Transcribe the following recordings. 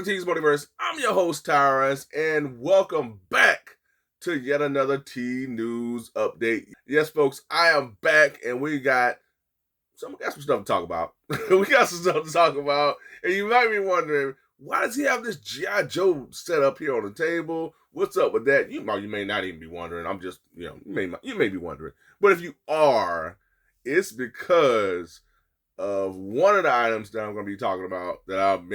T's Multiverse. I'm your host, Tyrus, and welcome back to yet another T News update. Yes, folks, I am back, and we got some stuff to talk about. We got some stuff to talk about, and you might be wondering, why does he have this G.I. Joe set up here on the table? What's up with that? You may not even be wondering. I'm just, you may be wondering. But if you are, it's because of one of the items that I'm going to be talking about that I've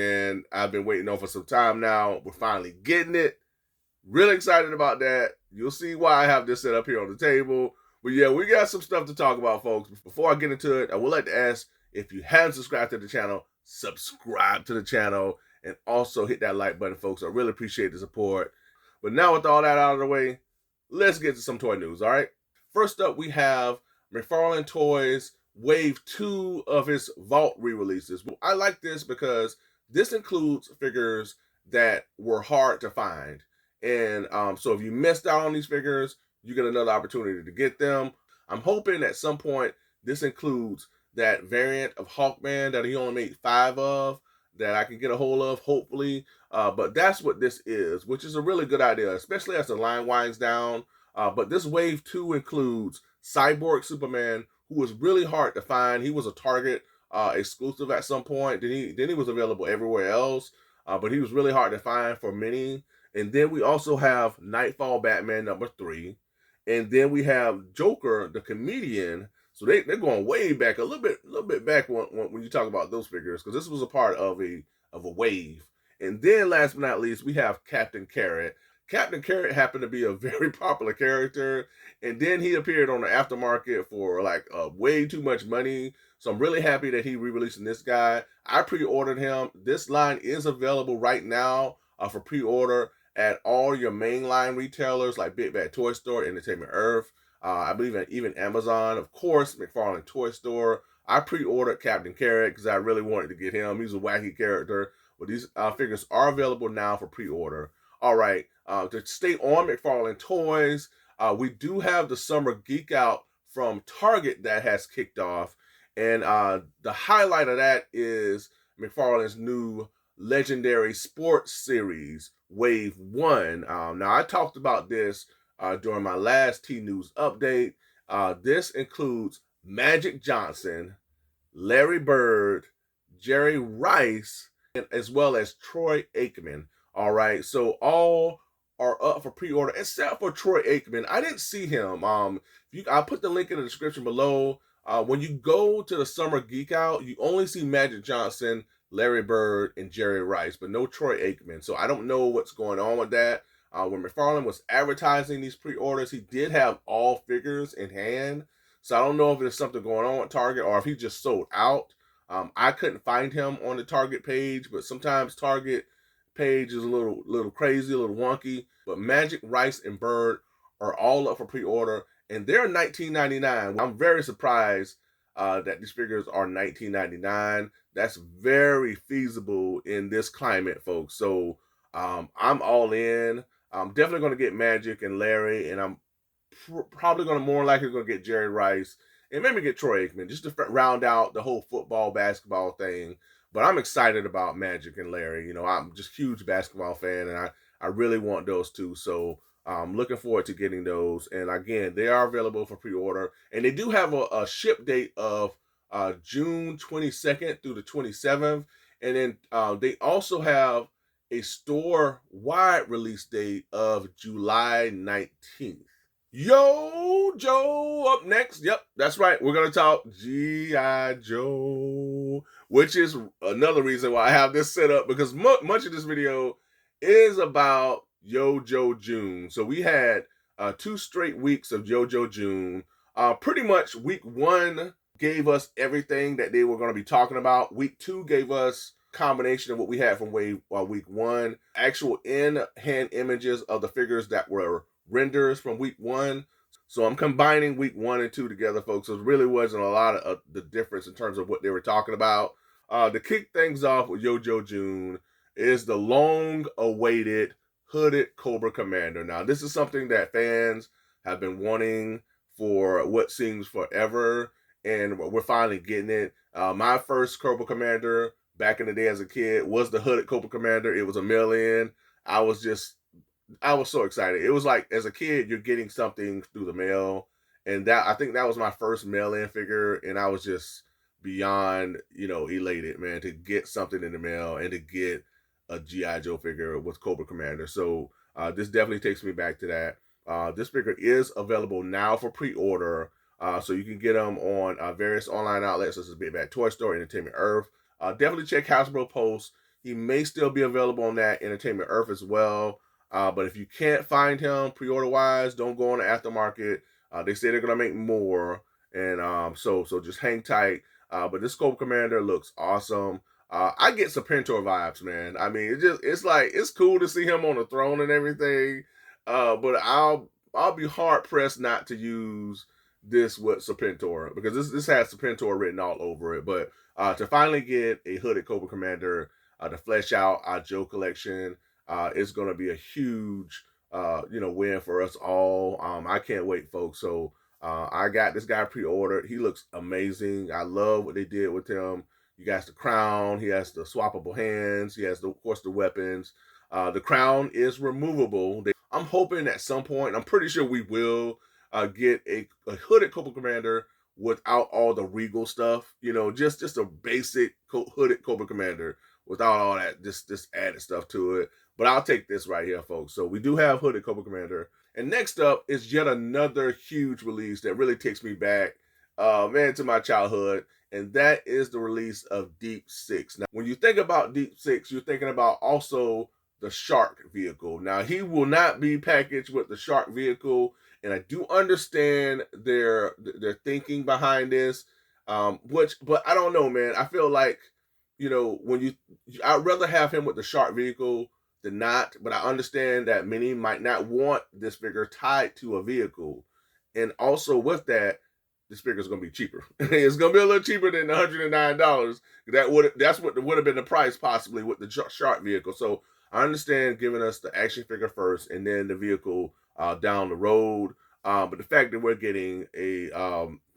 been waiting on for some time now. We're finally getting it. Really excited about that. You'll see why I have this set up here on the table. But yeah, we got some stuff to talk about, folks. Before I get into it, I would like to ask, if you haven't subscribed to the channel, subscribe to the channel and also hit that like button, folks. I really appreciate the support. But now with all that out of the way, let's get to some toy news, all right? First up, we have McFarlane Toys Wave 2 of his Vault re-releases. I like this because this includes figures that were hard to find. And so if you missed out on these figures, you get another opportunity to get them. I'm hoping at some point this includes that variant of Hawkman that he only made 5 of that I can get a hold of, hopefully. But that's what this is, which is a really good idea, especially as the line winds down. But this Wave 2 includes Cyborg Superman, who was really hard to find. He was a Target exclusive at some point. Then he was available everywhere else, but he was really hard to find for many. And then we also have Nightfall Batman #3, and then we have Joker the Comedian. So they're going way back, a little bit back when you talk about those figures, because this was a part of a wave. And then last but not least, we have Captain Carrot. Captain Carrot happened to be a very popular character, and then he appeared on the aftermarket for like way too much money. So I'm really happy that he re-releasing this guy. I pre-ordered him. This line is available right now for pre-order at all your mainline retailers like Big Bad Toy Store, Entertainment Earth. I believe even Amazon, of course, McFarlane Toy Store. I pre-ordered Captain Carrot because I really wanted to get him. He's a wacky character. But these figures are available now for pre-order. All right, to stay on McFarlane Toys, we do have the Summer Geek Out from Target that has kicked off. And the highlight of that is McFarlane's new Legendary Sports Series, Wave 1. Now, I talked about this during my last T News update. This includes Magic Johnson, Larry Bird, Jerry Rice, as well as Troy Aikman. All right, so all are up for pre-order except for Troy Aikman. I didn't see him. I'll put the link in the description below. When you go to the Summer Geek Out, you only see Magic Johnson, Larry Bird, and Jerry Rice, but no Troy Aikman. So I don't know what's going on with that. When McFarlane was advertising these pre-orders, he did have all figures in hand. So I don't know if there's something going on with Target or if he just sold out. I couldn't find him on the Target page, but sometimes Target page is a little crazy, a little wonky. But Magic, Rice, and Bird are all up for pre-order, and they're $19.99. I'm very surprised that these figures are $19.99. That's very feasible in this climate, folks. So I'm all in. I'm definitely going to get Magic and Larry, and I'm probably more likely going to get Jerry Rice and maybe get Troy Aikman just to round out the whole football, basketball thing. But I'm excited about Magic and Larry. You know, I'm just a huge basketball fan, and I really want those two. So I'm looking forward to getting those. And again, they are available for pre-order. And they do have a ship date of June 22nd through the 27th. And then they also have a store-wide release date of July 19th. Yo, Joe, up next. Yep, that's right. We're going to talk G.I. Joe, which is another reason why I have this set up, because much of this video is about Yo Joe June. So we had 2 straight weeks of Yo Joe June. Pretty much week 1 gave us everything that they were going to be talking about. Week 2 gave us a combination of what we had from week 1, actual in-hand images of the figures that were renders from week 1. So I'm combining week 1 and 2 together, folks. So it really wasn't a lot of the difference in terms of what they were talking about. To kick things off with Yo Joe June is the long-awaited hooded Cobra Commander. Now, this is something that fans have been wanting for what seems forever, and we're finally getting it. My first Cobra Commander back in the day as a kid was the hooded Cobra Commander. It was a mail-in. I was so excited. It was like, as a kid, you're getting something through the mail, and that, I think that was my first mail-in figure, and I was just beyond, elated, man, to get something in the mail and to get a GI Joe figure with Cobra Commander. So this definitely takes me back to that. This figure is available now for pre-order, so you can get them on various online outlets such as Big Bad Toy Store, Entertainment Earth. Definitely check Hasbro Post. He may still be available on that Entertainment Earth as well. But if you can't find him pre-order wise, don't go on the aftermarket. They say they're gonna make more, and so just hang tight. But this Cobra Commander looks awesome. I get Serpentor vibes, man. I mean, it's cool to see him on the throne and everything. But I'll be hard pressed not to use this with Serpentor, because this has Serpentor written all over it. But to finally get a hooded Cobra Commander to flesh out our Joe collection, it's going to be a huge, win for us all. I can't wait, folks. So I got this guy pre-ordered. He looks amazing. I love what they did with him. You got the crown. He has the swappable hands. He has, of course, the weapons. The crown is removable. I'm hoping at some point, I'm pretty sure we will get a hooded Cobra Commander without all the regal stuff. Just a basic hooded Cobra Commander without all that this added stuff to it. But I'll take this right here, folks. So we do have hooded Cobra Commander. And next up is yet another huge release that really takes me back, man, to my childhood. And that is the release of Deep Six. Now, when you think about Deep Six, you're thinking about also the Shark vehicle. Now, he will not be packaged with the Shark vehicle, and I do understand their thinking behind this. But I don't know, man. I feel like, I'd rather have him with the Shark vehicle than not. But I understand that many might not want this figure tied to a vehicle, and also with that, this figure is going to be cheaper. It's going to be a little cheaper than $109. That's what would have been the price possibly with the Shark vehicle. So I understand giving us the action figure first and then the vehicle down the road. But the fact that we're getting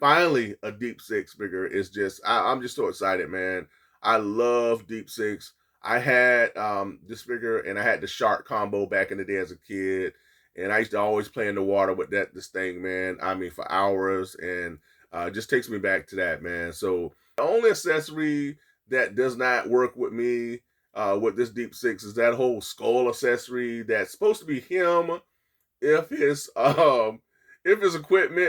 finally a Deep Six figure is I'm just so excited, man. I love Deep Six. I had this figure, and I had the Shark combo back in the day as a kid. And I used to always play in the water with this thing, man. I mean, for hours, and it just takes me back to that, man. So the only accessory that does not work with me with this Deep Six is that whole skull accessory that's supposed to be him if his equipment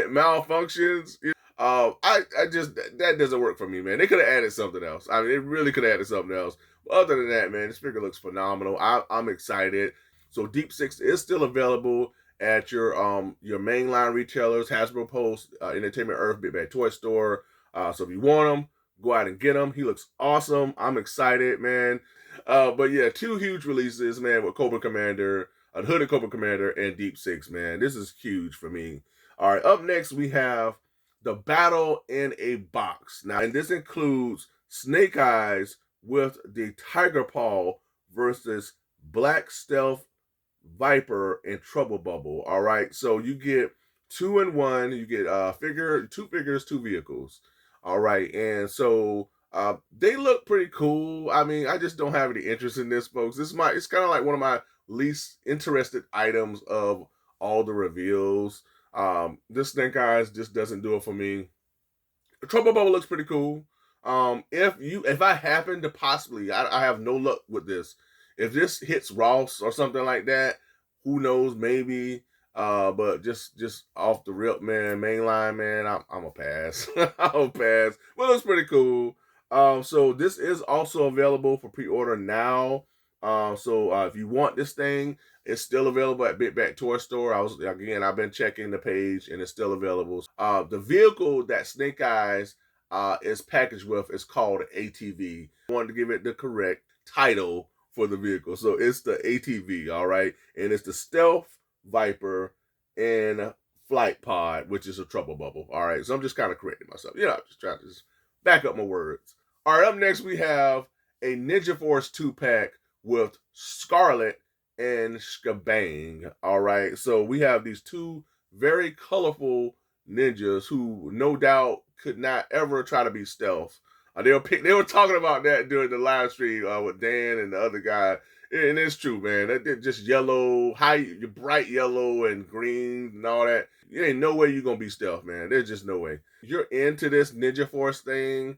malfunctions. That doesn't work for me, man. They could have added something else. I mean, they really could have added something else. But other than that, man, this figure looks phenomenal. I'm excited. So Deep Six is still available at your mainline retailers, Hasbro Post, Entertainment Earth, Big Bad Toy Store. So if you want him, go out and get him. He looks awesome. I'm excited, man. But yeah, two huge releases, man, with Cobra Commander, a hooded Cobra Commander, and Deep Six, man. This is huge for me. All right, up next we have the Battle in a Box. Now, and this includes Snake Eyes with the Tiger Paw versus Black Stealth, Viper, and Trouble Bubble. All right, so you get 2 in 1. You get two figures, 2 vehicles. All right, and so they look pretty cool. I mean, I just don't have any interest in this, folks. It's kind of like one of my least interested items of all the reveals. This Snake Eyes just doesn't do it for me. The Trouble Bubble looks pretty cool. If I happen to possibly, I have no luck with this. If this hits Ross or something like that, who knows, maybe. But just off the rip, man, mainline, man, I'm a pass. I'll pass. Well, it's pretty cool. So this is also available for pre-order now. So if you want this thing, it's still available at Big Bad Toy Store. I've been checking the page, and it's still available. The vehicle that Snake Eyes is packaged with is called ATV. I wanted to give it the correct title for the vehicle. So it's the ATV, all right? And it's the Stealth, Viper, and Flight Pod, which is a Trouble Bubble, all right? So I'm just kind of correcting myself. I'm just trying to back up my words. All right, up next we have a Ninja Force 2-pack with Scarlet and Shebang, all right? So we have these two very colorful ninjas who no doubt could not ever try to be stealth. They were talking about that during the live stream with Dan and the other guy. And it's true, man. They're just yellow, bright yellow and green and all that. There ain't no way you're gonna be stealth, man. There's just no way. If you're into this Ninja Force thing,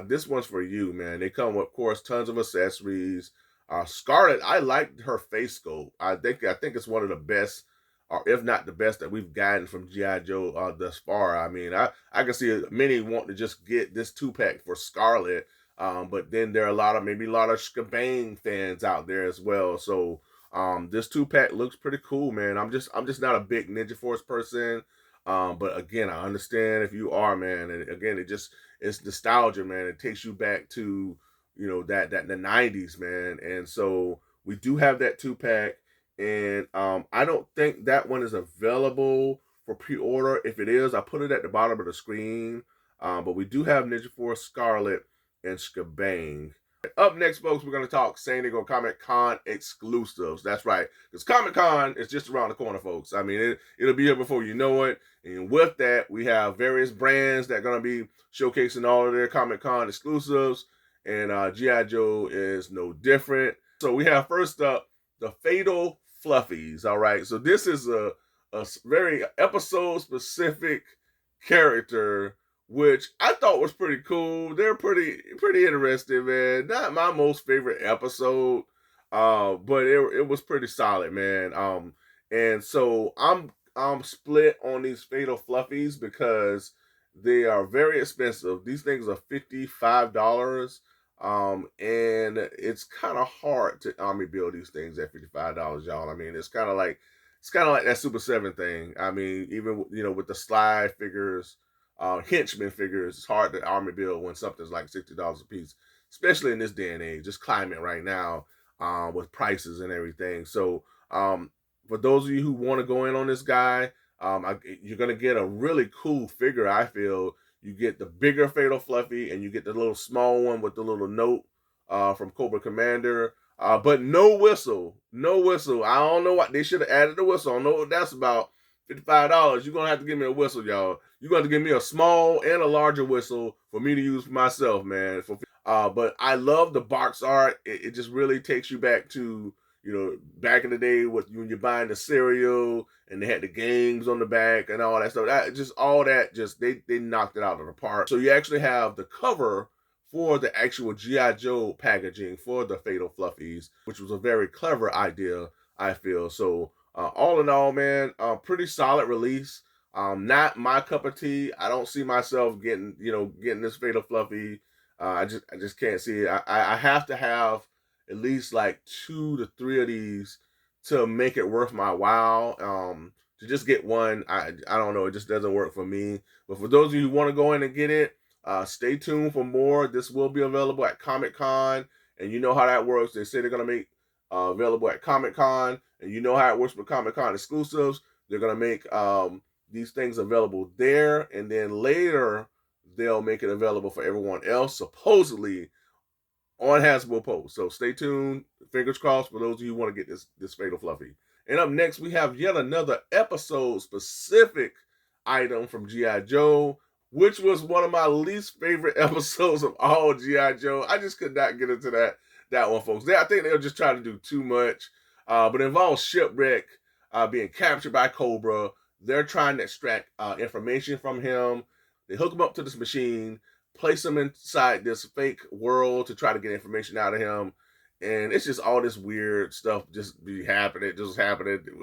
this one's for you, man. They come with, of course, tons of accessories. Scarlet, I like her face sculpt. I think it's one of the best, or if not the best, that we've gotten from G.I. Joe thus far. I mean, I can see many want to just get this 2-pack for Scarlet, but then there are maybe a lot of Shebang fans out there as well. So this 2-pack looks pretty cool, man. I'm just not a big Ninja Force person. But again, I understand if you are, man. And again, it's nostalgia, man. It takes you back to, that the 90s, man. And so we do have that 2-pack. And I don't think that one is available for pre-order. If it is, I put it at the bottom of the screen. But we do have Ninja Force Scarlet and Shebang. Up next, folks, we're going to talk San Diego Comic-Con exclusives. That's right, because Comic-Con is just around the corner, folks. I mean, it'll be here before you know it. And with that, we have various brands that are going to be showcasing all of their Comic-Con exclusives. And G.I. Joe is no different. So we have, first up, the Fatal Fluffies. All right, so this is a very episode-specific character, which I thought was pretty cool. They're pretty interesting, man. Not my most favorite episode, but it was pretty solid, man. And so I'm split on these Fatal Fluffies because they are very expensive. These things are $55. And it's kind of hard to army build these things at $55, y'all. I mean, it's kind of like that Super 7 thing. I mean, even with the slide figures, henchman figures, it's hard to army build when something's like $60 a piece, especially in this day and age, this climate right now, with prices and everything. So for those of you who want to go in on this guy, you're gonna get a really cool figure. I feel you get the bigger Fatal Fluffy, and you get the little small one with the little note from Cobra Commander. But no whistle. I don't know what they should have added the whistle. I don't know what that's about. $55. You're gonna have to give me a whistle, y'all. You're gonna have to give me a small and a larger whistle for me to use for myself, man. But I love the box art. It just really takes you back to, back in the day when you're buying the cereal and they had the games on the back and all that stuff. They knocked it out of the park. So you actually have the cover for the actual G.I. Joe packaging for the Fatal Fluffies, which was a very clever idea, I feel. So all in all, man, pretty solid release. Not my cup of tea. I don't see myself getting this Fatal Fluffy. I just can't see it. I have to have at least like 2 to 3 of these to make it worth my while. To just get one, I don't know. It just doesn't work for me. But for those of you who want to go in and get it, stay tuned for more. This will be available at Comic-Con, and you know how that works. They say they're gonna make available at Comic-Con, and you know how it works with Comic-Con exclusives. They're gonna make these things available there, and then later they'll make it available for everyone else, supposedly on Hasbro Post. So stay tuned. Fingers crossed for those of you who want to get this Fatal Fluffy. And up next, we have yet another episode-specific item from G.I. Joe, which was one of my least favorite episodes of all G.I. Joe. I just could not get into that one, folks. I think they were just trying to do too much. But it involves Shipwreck being captured by Cobra. They're trying to extract information from him. They hook him up to this machine, place him inside this fake world to try to get information out of him. And it's just all this weird stuff just happening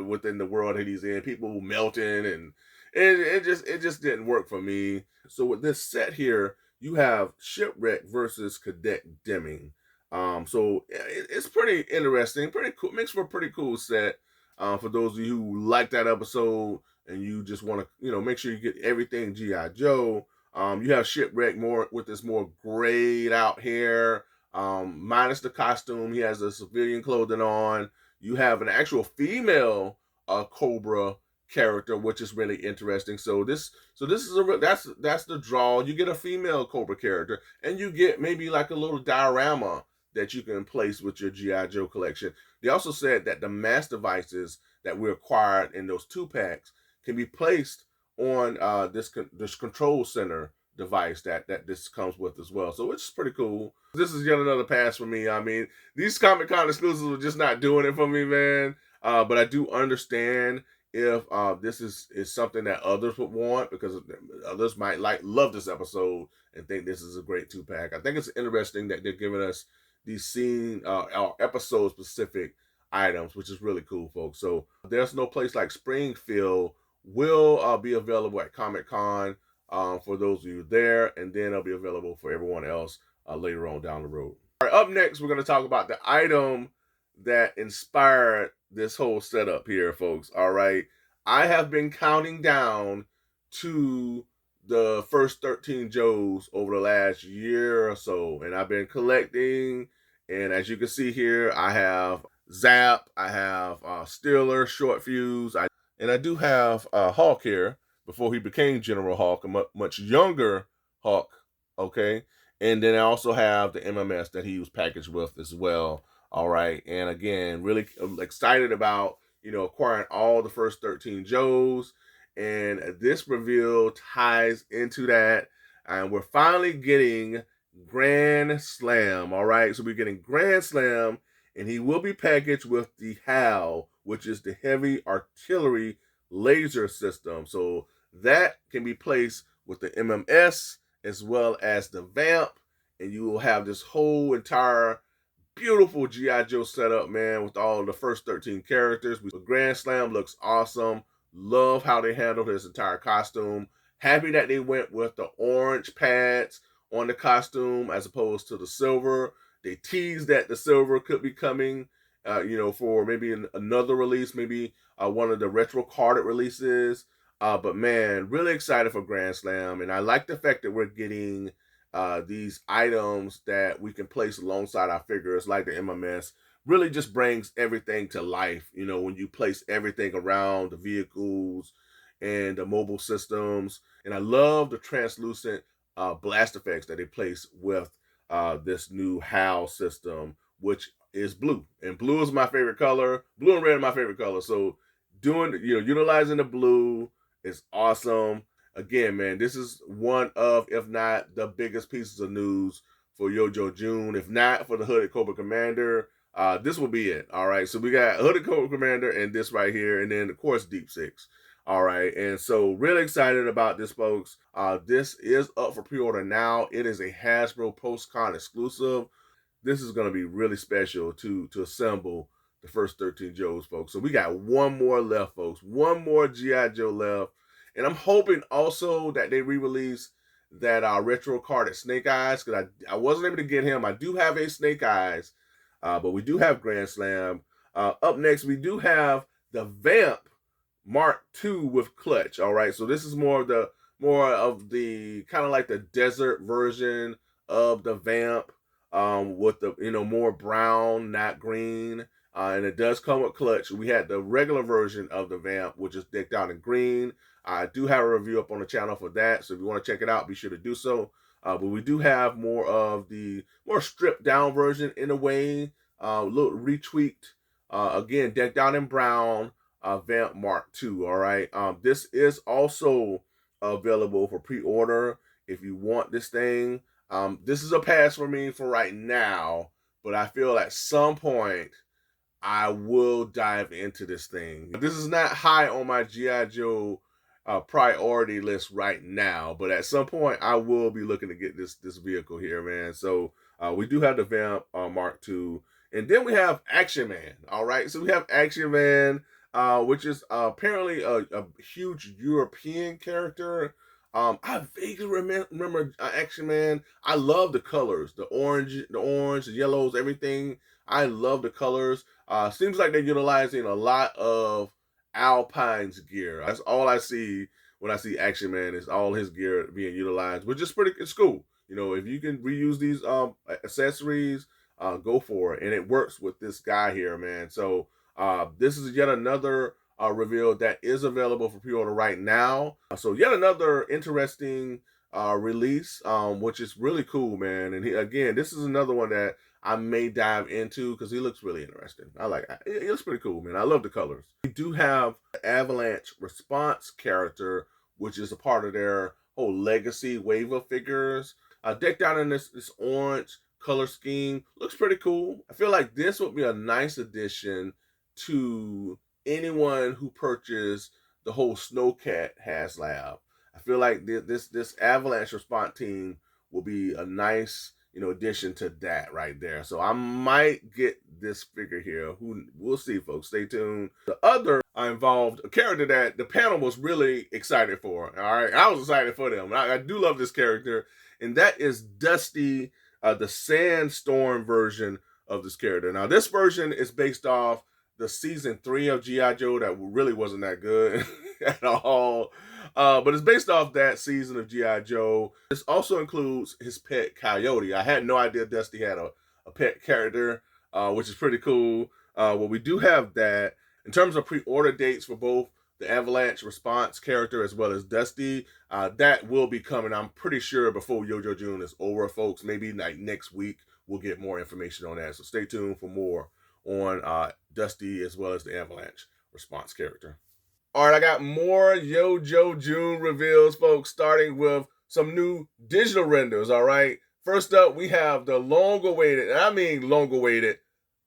within the world that he's in. People melting, and it just didn't work for me. So with this set here, you have Shipwreck versus Cadet Deming. So it's pretty interesting, pretty cool. Makes for a pretty cool set for those of you who like that episode and you just want to, make sure you get everything G.I. Joe. You have Shipwreck with this more grayed out hair, minus the costume. He has the civilian clothing on. You have an actual female Cobra character, which is really interesting. So this is that's the draw. You get a female Cobra character, and you get maybe like a little diorama that you can place with your G.I. Joe collection. They also said that the mass devices that we acquired in those 2-packs can be placed on this control center device that this comes with as well. So it's pretty cool. This is yet another pass for me. I mean, these Comic-Con exclusives are just not doing it for me, man. But I do understand if this is something that others would want, because others might love this episode and think this is a great 2-pack. I think it's interesting that they're giving us these scene episode specific items, which is really cool, folks. So There's No Place Like Springfield will be available at Comic-Con for those of you there, and then it'll be available for everyone else later on down the road. All right, up next, we're going to talk about the item that inspired this whole setup here, folks. All right, I have been counting down to the first 13 Joes over the last year or so, and I've been collecting. And as you can see here, I have Zap, I have Steeler, Short Fuse, and I do have Hulk here before he became General Hulk, a much younger Hulk, okay? And then I also have the MMS that he was packaged with as well, all right? And again, really excited about, acquiring all the first 13 Joes, and this reveal ties into that, and we're finally getting Grand Slam, all right? So we're getting Grand Slam, and he will be packaged with the HAL, which is the Heavy Artillery Laser System. So that can be placed with the MMS as well as the Vamp, and you will have this whole entire beautiful G.I. Joe setup, man, with all the first 13 characters. The Grand Slam looks awesome. Love how they handled his entire costume. Happy that they went with the orange pads on the costume as opposed to the silver. They teased that the silver could be coming, for maybe another release, maybe one of the retro carded releases. But man, really excited for Grand Slam, and I like the fact that we're getting these items that we can place alongside our figures, like the MMS. Really just brings everything to life, when you place everything around the vehicles and the mobile systems. And I love the translucent blast effects that they place with this new HAL system, which is blue. And blue is my favorite color. Blue and red are my favorite color. So utilizing the blue is awesome. Again, man, this is one of, if not the biggest pieces of news for Yojo June. If not for the Hooded Cobra Commander, this will be it. All right, so we got Hooded Cobra Commander and this right here, and then of course Deep Six. All right, and so really excited about this, folks. This is up for pre-order now. It is a Hasbro post-con exclusive. This is going to be really special to assemble the first 13 Joes, folks. So we got one more left, folks. One more G.I. Joe left. And I'm hoping also that they re-release that retro card at Snake Eyes, because I wasn't able to get him. I do have a Snake Eyes, but we do have Grand Slam. Up next, we do have the Vamp Mark II with Clutch. All right, so this is more of the kind of like the desert version of the Vamp, with the more brown, not green. And it does come with Clutch. We had the regular version of the Vamp, which is decked out in green. I do have a review up on the channel for that, so if you want to check it out, be sure to do so. But we do have more of the more stripped down version in a way, a little retweaked. Again, decked out in brown, Vamp Mark II. All right. This is also available for pre-order if you want this thing. This is a pass for me for right now, but I feel at some point I will dive into this thing. This is not high on my G.I. Joe priority list right now, but at some point I will be looking to get this vehicle here, man. So we do have the Vamp Mark II, and then we have Action Man. All right, so we have Action Man, which is apparently a huge European character. I vaguely remember Action Man. I love the colors, the orange, the yellows, everything. I love the colors. Seems like they're utilizing a lot of Alpine's gear. That's all I see when I see Action Man, is all his gear being utilized, which is it's cool. If you can reuse these accessories, go for it. And it works with this guy here, man. So this is yet another reveal that is available for pre-order right now. So yet another interesting release, which is really cool, man. And again, this is another one that I may dive into because he looks really interesting. I like it. It looks pretty cool, man. I love the colors. We do have the Avalanche Response character, which is a part of their whole legacy wave of figures. Decked out in this orange color scheme. Looks pretty cool. I feel like this would be a nice addition to anyone who purchased the whole Snowcat HasLab. I feel like this Avalanche Response team will be a nice addition to that right there. So I might get this figure here. Who we'll see, folks. Stay tuned. The other involved a character that the panel was really excited for. All right, I was excited for them. I do love this character, and that is Dusty, the Sandstorm version of this character. Now, this version is based off the season 3 of G.I. Joe that really wasn't that good at all. But it's based off that season of G.I. Joe. This also includes his pet Coyote. I had no idea Dusty had a pet character, which is pretty cool. Well, we do have that. In terms of pre-order dates for both the Avalanche Response character as well as Dusty, that will be coming, I'm pretty sure, before Yojo June is over, folks. Maybe like next week we'll get more information on that. So stay tuned for more on Dusty as well as the Avalanche Response character. All right, I got more Yojo June reveals, folks, starting with some new digital renders, all right? First up, we have the long-awaited, and I mean long-awaited,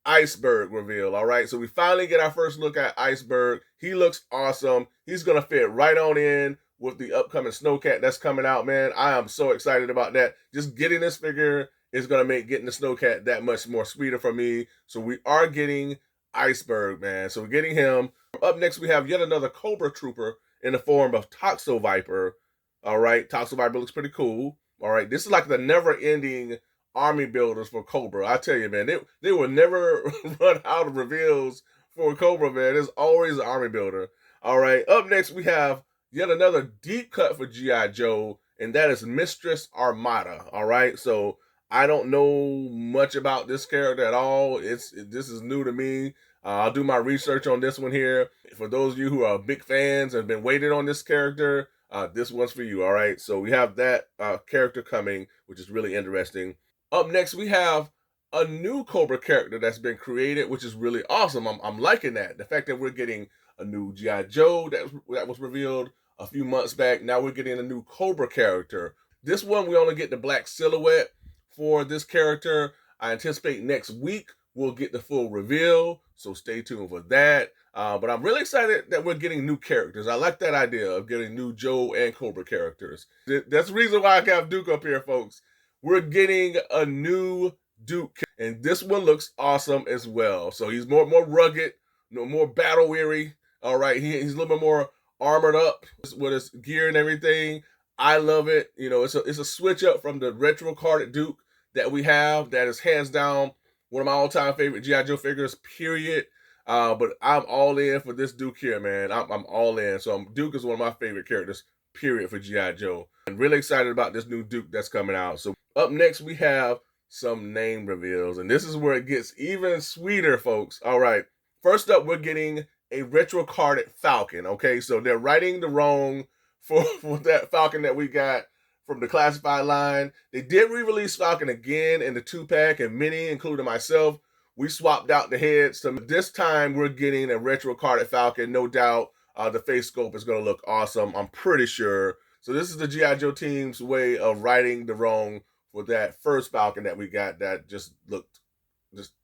Iceberg reveal, all right? So we finally get our first look at Iceberg. He looks awesome. He's going to fit right on in with the upcoming Snowcat that's coming out, man. I am so excited about that. Just getting this figure is going to make getting the Snowcat that much more sweeter for me. So we are getting Iceberg, man. So we're getting him. Up next, we have yet another Cobra Trooper in the form of Toxo Viper. All right, Toxo Viper looks pretty cool. All right, this is like the never-ending army builders for Cobra. I tell you, man, they will never run out of reveals for Cobra, man. There's always an army builder. All right, up next, we have yet another deep cut for G.I. Joe, and that is Mistress Armada. All right, so I don't know much about this character at all. This is new to me. I'll do my research on this one here. For those of you who are big fans and have been waiting on this character, this one's for you, all right? So we have that character coming, which is really interesting. Up next, we have a new Cobra character that's been created, which is really awesome. I'm liking that. The fact that we're getting a new G.I. Joe that was revealed a few months back. Now we're getting a new Cobra character. This one, we only get the black silhouette for this character. I anticipate next week we'll get the full reveal, so stay tuned for that. But I'm really excited that we're getting new characters. I like that idea of getting new Joe and Cobra characters. That's the reason why I got Duke up here, folks. We're getting a new Duke, and this one looks awesome as well. So he's more rugged, more battle weary. All right, he's a little bit more armored up with his gear and everything. I love it. It's a switch up from the retro carded Duke that we have. That is hands down one of my all-time favorite G.I. Joe figures, period. But I'm all in for this Duke here, man. I'm all in. So Duke is one of my favorite characters, period, for G.I. Joe. I'm really excited about this new Duke that's coming out. So up next, we have some name reveals. And this is where it gets even sweeter, folks. All right. First up, we're getting a retro-carded Falcon, okay? So they're righting the wrong for that Falcon that we got from the classified line. They did re-release Falcon again in the 2-pack, and many, including myself, we swapped out the heads. So this time we're getting a retro-carded Falcon. No doubt the face sculpt is going to look awesome, I'm pretty sure. So this is the G.I. Joe team's way of righting the wrong for that first Falcon that we got that just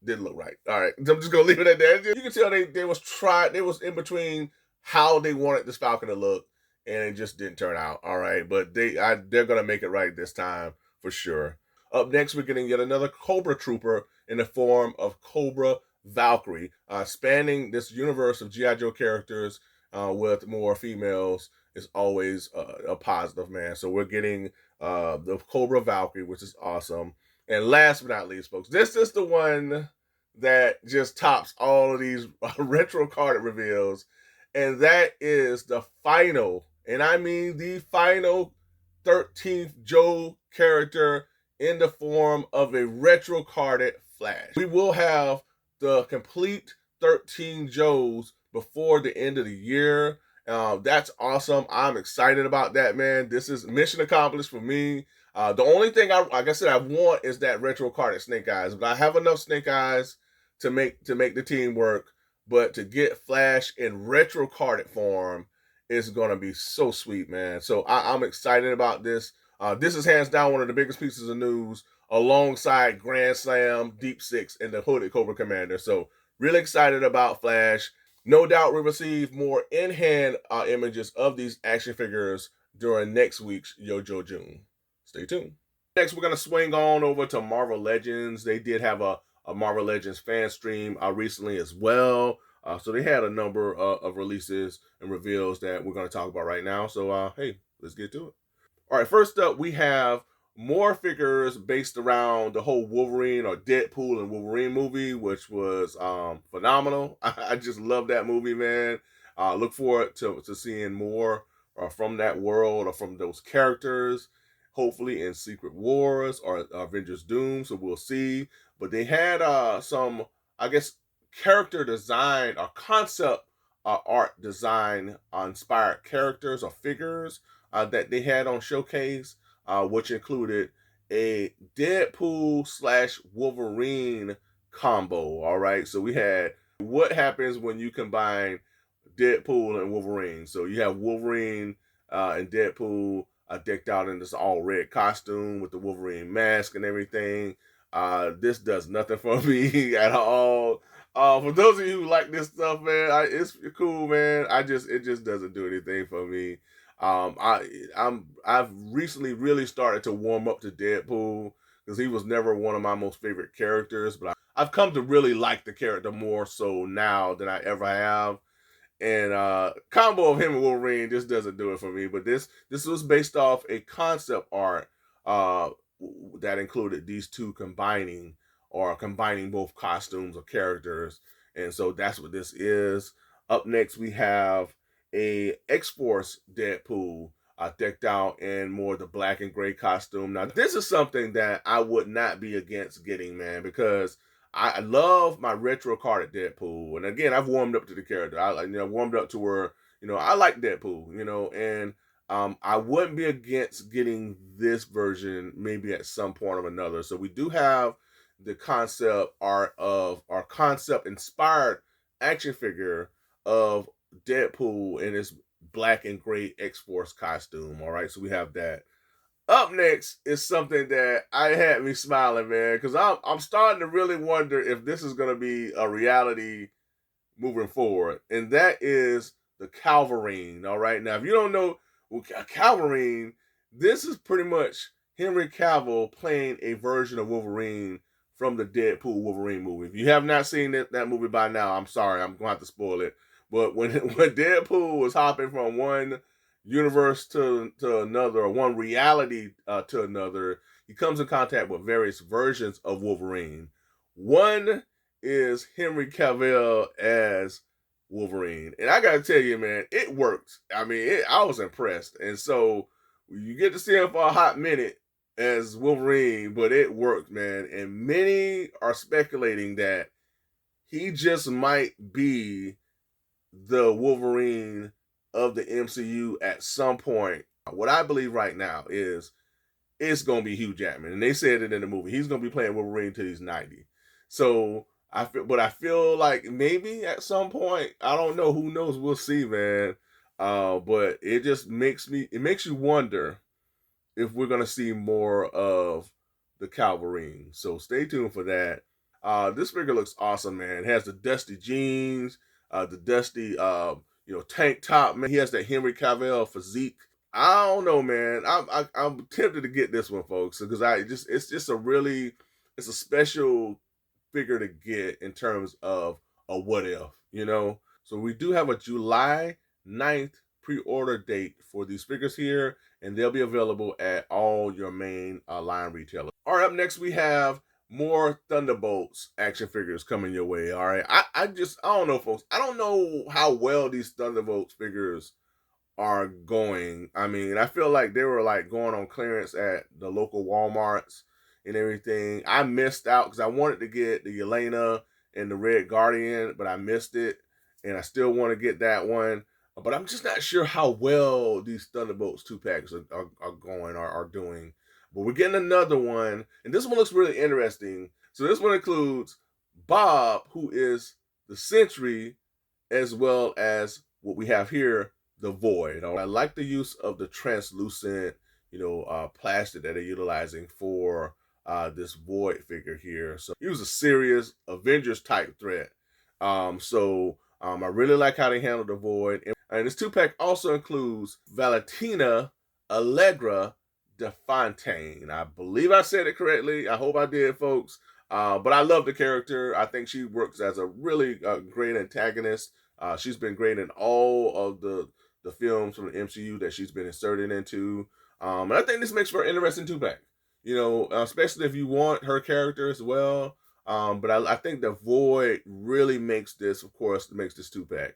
didn't look right. All right, I'm just going to leave it at that. You can tell they was in between how they wanted this Falcon to look, and it just didn't turn out. All right, but they're gonna make it right this time for sure. Up next, we're getting yet another Cobra Trooper in the form of Cobra Valkyrie, spanning this universe of G.I. Joe characters with more females is always a positive, man. So we're getting the Cobra Valkyrie, which is awesome. And last but not least, folks, this is the one that just tops all of these retro carded reveals, and that is the final, and I mean the final 13th Joe character in the form of a retro carded Flash. We will have the complete 13 Joes before the end of the year. That's awesome. I'm excited about that, man. This is mission accomplished for me. The only thing like I said, I want is that retro carded Snake Eyes, but I have enough Snake Eyes to make the team work. But to get Flash in retro carded form It's gonna be so sweet, man. So I'm excited about this. This is hands down one of the biggest pieces of news, alongside Grand Slam, Deep Six, and the Hooded Cobra Commander. So really excited about Flash. No doubt we'll receive more in-hand images of these action figures during next week's Yojo June. Stay tuned. Next, we're gonna swing on over to Marvel Legends. They did have a Marvel Legends fan stream recently as well. So they had a number of releases and reveals that we're going to talk about right now. So, hey, let's get to it. All right, first up, we have more figures based around the whole Wolverine or Deadpool and Wolverine movie, which was phenomenal. I just love that movie, man. Look forward to seeing more from that world or from those characters, hopefully in Secret Wars or Avengers Doom. So we'll see. But they had some, I guess, character design or concept art design inspired characters or figures that they had on showcase, which included a Deadpool / Wolverine combo. All right, so we had what happens when you combine Deadpool and Wolverine. So you have Wolverine and Deadpool decked out in this all red costume with the Wolverine mask and everything. This does nothing for me at all. For those of you who like this stuff, man, it's cool, man. It just doesn't do anything for me. I've recently really started to warm up to Deadpool because he was never one of my most favorite characters, but I've come to really like the character more so now than I ever have. And combo of him and Wolverine just doesn't do it for me. But this was based off a concept art that included these two combining both costumes or characters, and so that's what this is. Up next, we have a X-Force Deadpool decked out in more the black and gray costume. Now, this is something that I would not be against getting, man, because I love my retro carded Deadpool, and again, I've warmed up to the character. I warmed up to where I like Deadpool, and I wouldn't be against getting this version maybe at some point or another. So we do have the concept art of our concept inspired action figure of Deadpool in his black and gray X-Force costume. All right, so we have that. Up next is something that I had me smiling, man, because I'm starting to really wonder if this is going to be a reality moving forward, and that is the Calverine. All right, now if you don't know Calverine, this is pretty much Henry Cavill playing a version of Wolverine from the Deadpool Wolverine movie. If you have not seen that movie by now, I'm sorry, I'm going to have to spoil it. But when Deadpool was hopping from one universe to another, or one reality to another, he comes in contact with various versions of Wolverine. One is Henry Cavill as Wolverine, and I gotta tell you, man, it worked. I mean, I was impressed, and so you get to see him for a hot minute as Wolverine, but it worked, man. And many are speculating that he just might be the Wolverine of the MCU at some point. What I believe right now is it's gonna be Hugh Jackman, and they said it in the movie. He's gonna be playing Wolverine till he's 90. So I feel like maybe at some point, I don't know. Who knows? We'll see, man. But it just makes you wonder if we're gonna see more of the Calverine. So stay tuned for that. This figure looks awesome, man. It has the dusty jeans, the dusty tank top, man. He has that Henry Cavill physique. I don't know, man. I'm tempted to get this one, folks, because it's a special figure to get in terms of a what if. So we do have a July 9th pre-order date for these figures here, and they'll be available at all your main line retailers. All right, up next we have more Thunderbolts action figures coming your way. All right, I don't know, folks. I don't know how well these Thunderbolts figures are going. I mean, I feel like they were like going on clearance at the local Walmarts and everything. I missed out because I wanted to get the Yelena and the Red Guardian, but I missed it, and I still want to get that one. But I'm just not sure how well these Thunderbolts 2-packs are going, are doing. But we're getting another one, and this one looks really interesting. So this one includes Bob, who is the Sentry, as well as what we have here, the Void. I like the use of the translucent, plastic that they're utilizing for this Void figure here. So he was a serious Avengers type threat. I really like how they handled the Void. And this 2-pack also includes Valentina Allegra DeFontaine. I believe I said it correctly. I hope I did, folks. But I love the character. I think she works as a really great antagonist. She's been great in all of the films from the MCU that she's been inserted into. And I think this makes for an interesting 2-pack. Especially if you want her character as well. But I think the Void really makes this, of course, makes this 2-pack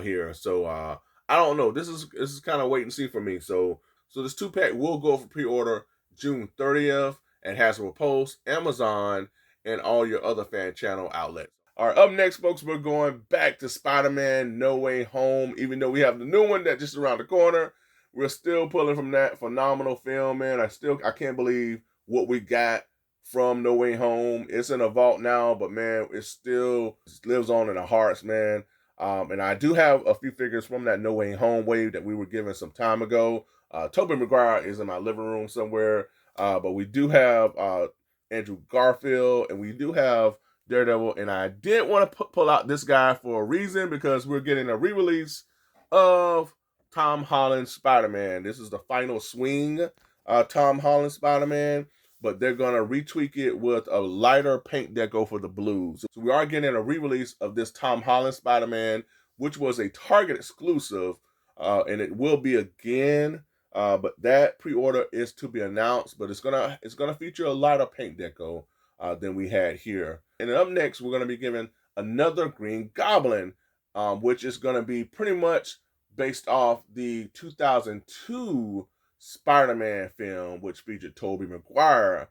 here. So I don't know. This is kind of wait and see for me. So this 2-pack will go for pre-order June 30th at Hasbro Pulse, Amazon, and all your other fan channel outlets. All right, up next, folks, we're going back to Spider-Man No Way Home. Even though we have the new one that's just around the corner, we're still pulling from that phenomenal film, man. I can't believe what we got from No Way Home. It's in a vault now, but man, it still lives on in our hearts, man. And I do have a few figures from that No Way Home wave that we were given some time ago. Tobey Maguire is in my living room somewhere, but we do have Andrew Garfield, and we do have Daredevil, and I did want to pull out this guy for a reason, because we're getting a re-release of Tom Holland's Spider-Man. This is the final swing Tom Holland Spider-Man, but they're going to retweak it with a lighter paint deco for the blues. So we are getting a re-release of this Tom Holland Spider-Man, which was a Target exclusive, and it will be again, but that pre-order is to be announced, but it's gonna feature a lighter paint deco than we had here. And then up next, we're going to be given another Green Goblin, which is going to be pretty much based off the 2002 Spider-Man film, which featured Tobey Maguire.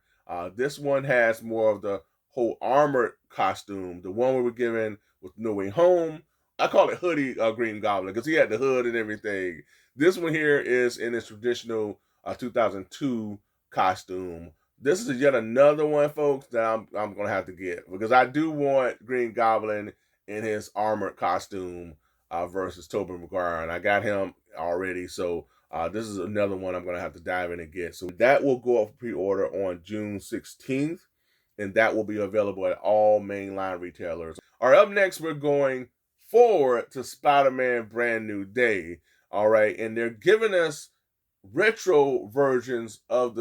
This one has more of the whole armored costume. The one we were given with No Way Home, I call it hoodie Green Goblin, because he had the hood and everything. This one here is in its traditional 2002 costume. This is yet another one, folks, that I'm going to have to get, because I do want Green Goblin in his armored costume versus Tobey Maguire, and I got him already, so this is another one I'm going to have to dive in and get. So that will go up for pre-order on June 16th, and that will be available at all mainline retailers. All right, up next, we're going forward to Spider-Man Brand New Day, all right, and they're giving us retro versions of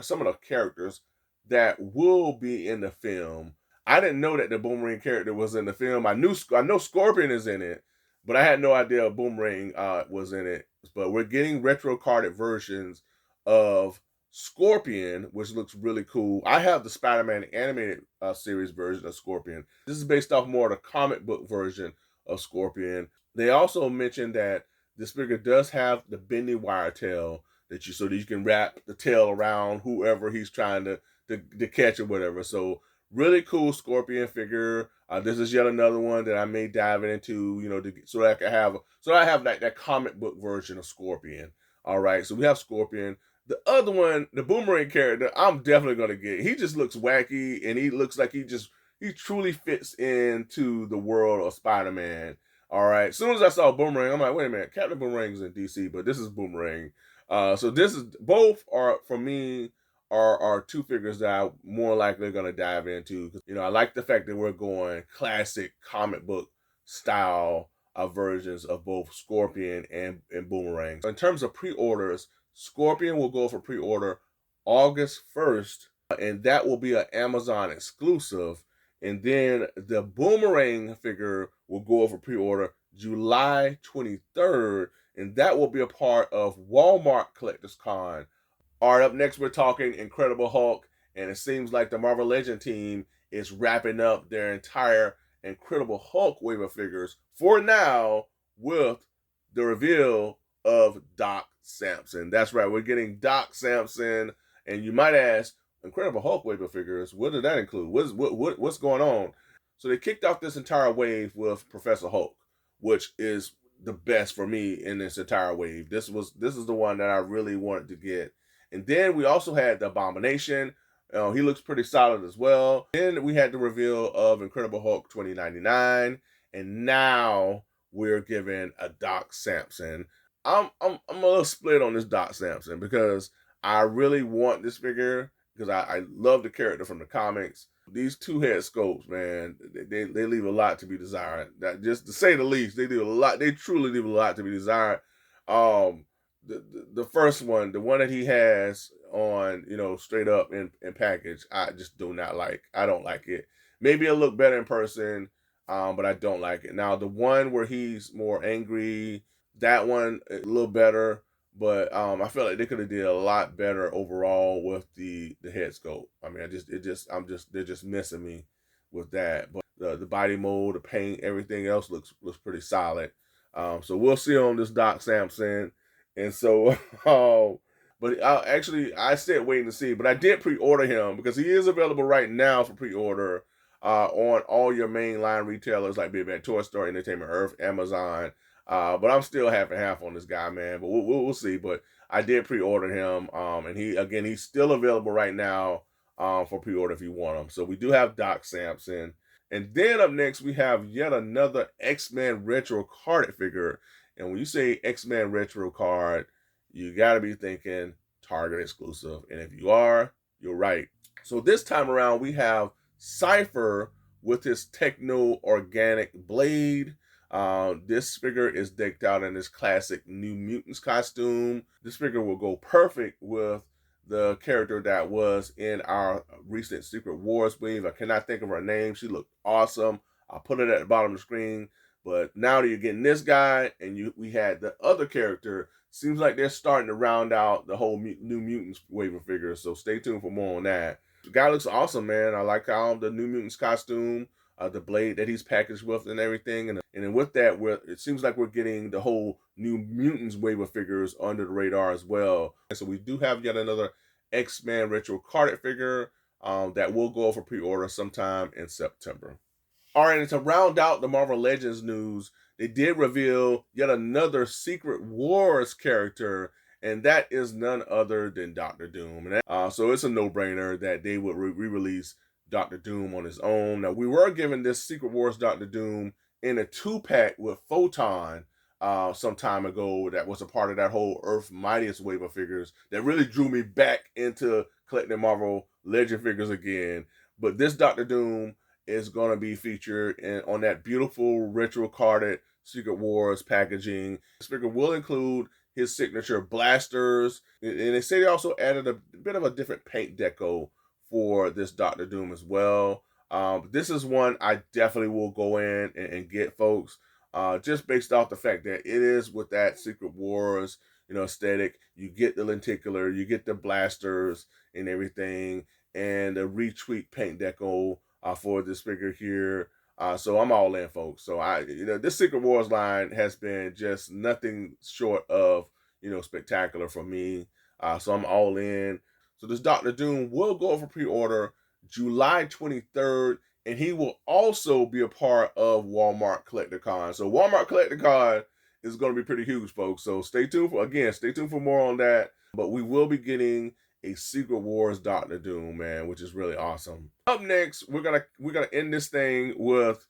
some of the characters that will be in the film. I didn't know that the Boomerang character was in the film. I know Scorpion is in it, but I had no idea Boomerang was in it. But we're getting retro carded versions of Scorpion, which looks really cool. I have the Spider-Man animated series version of Scorpion. This is based off more of the comic book version of Scorpion. They also mentioned that this figure does have the bendy wire tail so that you can wrap the tail around whoever he's trying to catch or whatever. So really cool Scorpion figure. This is yet another one that I may dive into, so that I have that comic book version of Scorpion. All right, so we have Scorpion. The other one, the Boomerang character, I'm definitely gonna get. He just looks wacky, and he looks like he truly fits into the world of Spider-Man. All right. As soon as I saw Boomerang, I'm like, wait a minute, Captain Boomerang's in DC, but this is Boomerang. So both are for me are two figures that I'm more likely gonna dive into. I like the fact that we're going classic comic book style versions of both Scorpion and Boomerang. In terms of pre-orders, Scorpion will go for pre-order August 1st, and that will be an Amazon exclusive. And then the Boomerang figure will go over pre-order July 23rd, and that will be a part of Walmart Collectors Con. All right, up next we're talking Incredible Hulk, and it seems like the Marvel Legend team is wrapping up their entire Incredible Hulk wave of figures for now with the reveal of Doc Samson. That's right, we're getting Doc Samson, and you might ask, Incredible Hulk wave of figures, what did that include? What's going on? So they kicked off this entire wave with Professor Hulk, which is the best for me in this entire wave. This is the one that I really wanted to get. And then we also had the Abomination. He looks pretty solid as well. Then we had the reveal of Incredible Hulk 2099, and now we're given a Doc Samson. I'm a little split on this Doc Samson because I really want this figure because I love the character from the comics. These two head sculpts, man, they leave a lot to be desired. That, just to say the least, they do a lot. They truly leave a lot to be desired. Um, the first one, the one that he has on, straight up in package, I just do not like. I don't like it. Maybe it'll look better in person, but I don't like it. Now the one where he's more angry, that one a little better, but I feel like they could have did a lot better overall with the head sculpt. I mean, they're just missing me with that. But the body mold, the paint, everything else looks pretty solid. So we'll see on this Doc Samson, and so but I said waiting to see, but I did pre-order him because he is available right now for pre-order on all your mainline retailers like Big Bad Toy Store, Entertainment Earth, Amazon. But I'm still half and half on this guy, man. But we'll see. But I did pre-order him, and he's still available right now for pre-order if you want him. So we do have Doc Samson, and then up next we have yet another X-Men retro carded figure. And when you say X-Men retro card, you got to be thinking Target exclusive, and if you are, you're right. So this time around we have Cypher with his techno organic blade. This figure is decked out in this classic New Mutants costume. This figure will go perfect with the character that was in our recent Secret Wars wave. I cannot think of her name. She looked awesome. I'll put it at the bottom of the screen. But now that you're getting this guy, and we had the other character, seems like they're starting to round out the whole New Mutants wave of figures. So stay tuned for more on that. The guy looks awesome, man. I like how the New Mutants costume, the blade that he's packaged with and everything. And then with that, it seems like we're getting the whole New Mutants wave of figures under the radar as well. And so we do have yet another X-Men retro carded figure that will go for pre-order sometime in September. All right, and to round out the Marvel Legends news, they did reveal yet another Secret Wars character, and that is none other than Doctor Doom. And so it's a no-brainer that they would re-release Doctor Doom on his own. Now, we were given this Secret Wars Doctor Doom in a 2-pack with Photon some time ago. That was a part of that whole Earth Mightiest wave of figures that really drew me back into collecting Marvel Legend figures again. But this Doctor Doom is going to be featured on that beautiful retro carded Secret Wars packaging. This figure will include his signature blasters, and they say they also added a bit of a different paint deco for this Doctor Doom as well. This is one I definitely will go in and get, folks, just based off the fact that it is with that Secret Wars, aesthetic. You get the lenticular, you get the blasters and everything, and the retweet paint deco for this figure here. So I'm all in, folks. So this Secret Wars line has been just nothing short of, spectacular for me. So I'm all in. So this Doctor Doom will go for pre-order July 23rd, and he will also be a part of Walmart CollectorCon. So Walmart CollectorCon is going to be pretty huge, folks. So stay tuned for more on that. But we will be getting a Secret Wars Doctor Doom, man, which is really awesome. Up next, we're gonna end this thing with,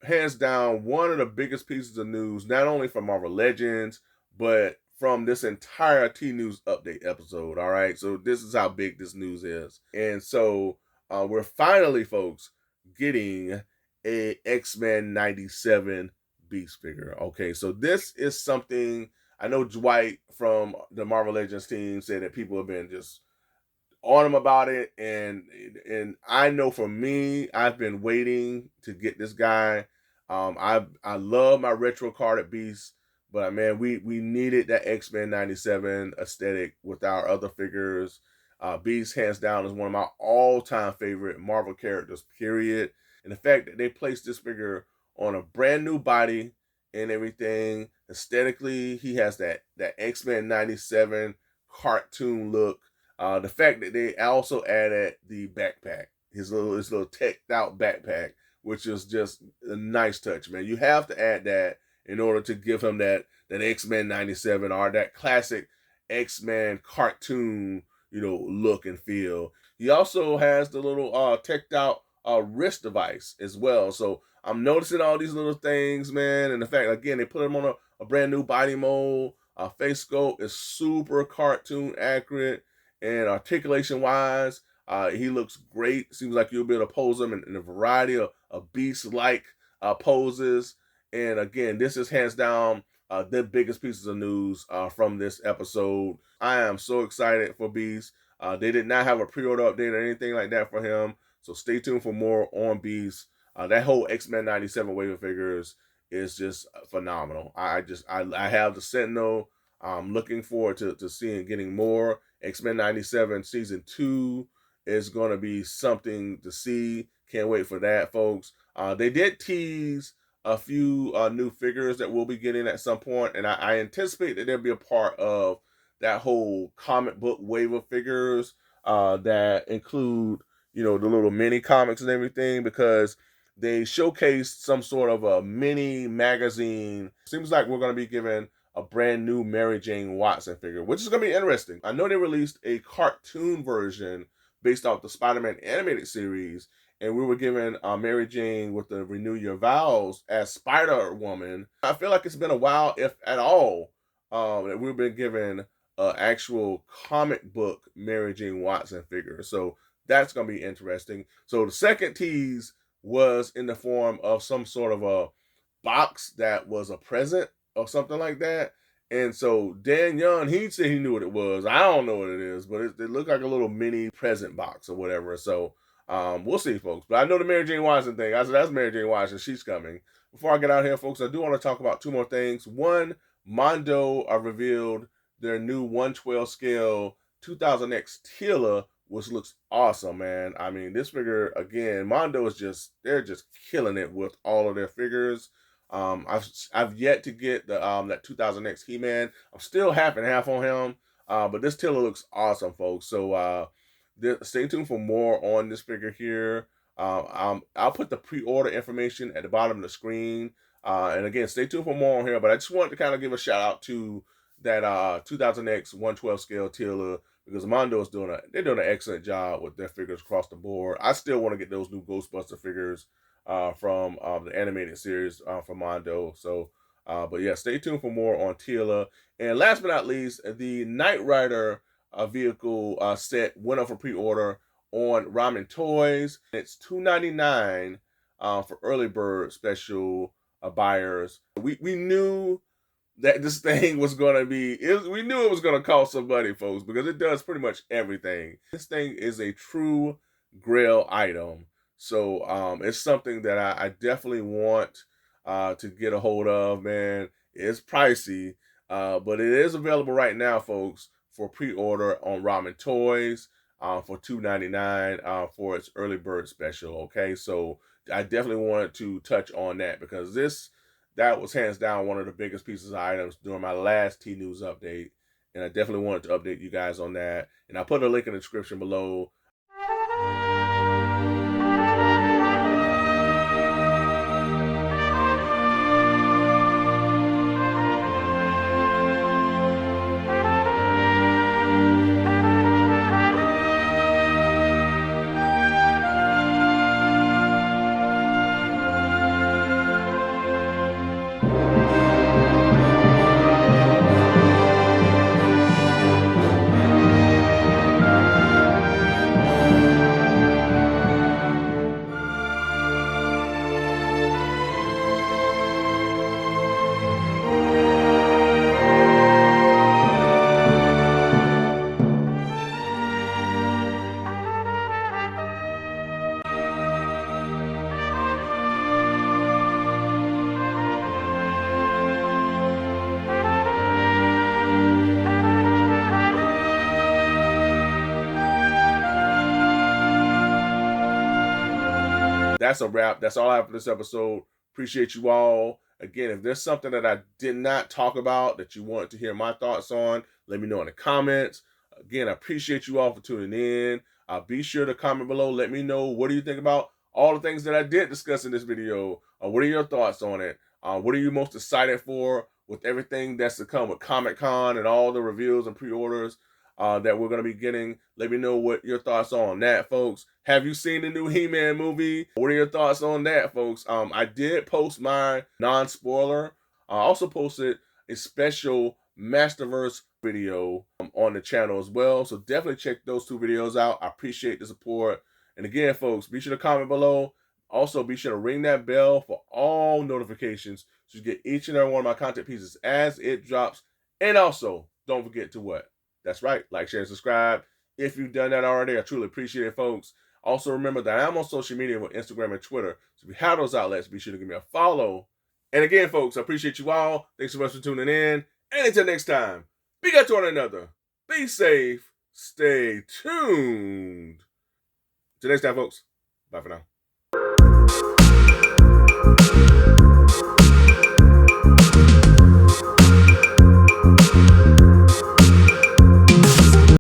hands down, one of the biggest pieces of news, not only from Marvel Legends, but from this entire T-News update episode. All right, so this is how big this news is. And so we're finally, folks, getting a X-Men 97 Beast figure. Okay, so this is something, I know Dwight from the Marvel Legends team said that people have been just on him about it, and I know for me, I've been waiting to get this guy. I love my retro carded Beast, but man, we needed that X-Men 97 aesthetic with our other figures. Beast, hands down, is one of my all-time favorite Marvel characters, period. And the fact that they placed this figure on a brand new body and everything, aesthetically, he has that X-Men 97 cartoon look. The fact that they also added the backpack, his little teched out backpack, which is just a nice touch, man. You have to add that in order to give him that X-Men 97 or that classic X-Men cartoon, look and feel. He also has the little teched out wrist device as well. So I'm noticing all these little things, man, and the fact, again, they put him on a brand new body mold. Face sculpt is super cartoon accurate, and articulation wise, he looks great. Seems like you'll be able to pose him in a variety of beast-like poses. And again, this is hands down the biggest pieces of news from this episode. I am so excited for Beast. They did not have a pre-order update or anything like that for him, so stay tuned for more on Beast. That whole X-Men 97 wave of figures is just phenomenal. I have the Sentinel. I'm looking forward to seeing getting more. X-Men 97 season 2 is going to be something to see. Can't wait for that, folks. They did tease a few new figures that we'll be getting at some point, and I anticipate that they'll be a part of that whole comic book wave of figures that include, the little mini comics and everything, because they showcased some sort of a mini magazine. Seems like we're going to be given a brand new Mary Jane Watson figure, which is going to be interesting. I know they released a cartoon version based off the Spider-Man animated series, and we were given Mary Jane with the Renew Your Vows as Spider-Woman. I feel like it's been a while, if at all, that we've been given an actual comic book Mary Jane Watson figure. So that's going to be interesting. So the second tease was in the form of some sort of a box that was a present or something like that. And so Dan Young, he said he knew what it was. I don't know what it is, but it looked like a little mini present box or whatever. So we'll see, folks. But I know the Mary Jane Watson thing. I said, that's Mary Jane Watson. She's coming. Before I get out here, folks, I do want to talk about two more things. One, Mondo revealed their new 1/12 scale 2000X Tila, which looks awesome, man. I mean, this figure, again, Mondo is they're just killing it with all of their figures. I've yet to get the that 2000X He-Man. I'm still half and half on him, but this Tila looks awesome, folks. So stay tuned for more on this figure here. I'll put the pre-order information at the bottom of the screen. And again, stay tuned for more on here. But I just wanted to kind of give a shout out to that 2000X 1/12 scale Tila, because Mondo is doing an excellent job with their figures across the board. I still want to get those new Ghostbuster figures from the animated series from Mondo. So, but yeah, stay tuned for more on Tila. And last but not least, the Knight Rider vehicle set went up for pre-order on McFarlane Toys. It's $299 for early bird special buyers. We knew that this thing was going to be, we knew it was going to cost some money, folks, because it does pretty much everything. This thing is a true grail item. So it's something that I definitely want to get a hold of, man. It's pricey, but it is available right now, folks, for pre-order on McFarlane Toys for $299 for its early bird special, okay? So I definitely wanted to touch on that, because that was hands down one of the biggest pieces of items during my last T-News update, and I definitely wanted to update you guys on that. And I'll put a link in the description below. That's a wrap. That's all I have for this episode. Appreciate you all. Again, if there's something that I did not talk about that you want to hear my thoughts on, let me know in the comments. Again, I appreciate you all for tuning in. Be sure to comment below. Let me know, what do you think about all the things that I did discuss in this video? What are your thoughts on it? What are you most excited for with everything that's to come with Comic-Con and all the reviews and pre-orders that we're going to be getting? Let me know what your thoughts are on that, folks. Have you seen the new He-Man movie? What are your thoughts on that, folks? I did post my non-spoiler. I also posted a special Masterverse video on the channel as well. So definitely check those 2 videos out. I appreciate the support. And again, folks, be sure to comment below. Also, be sure to ring that bell for all notifications so you get each and every one of my content pieces as it drops. And also, don't forget to what? That's right, like, share, and subscribe. If you've done that already, I truly appreciate it, folks. Also, remember that I'm on social media with Instagram and Twitter. So if you have those outlets, be sure to give me a follow. And again, folks, I appreciate you all. Thanks so much for tuning in. And until next time, be good to one another. Be safe. Stay tuned. Till next time, folks. Bye for now.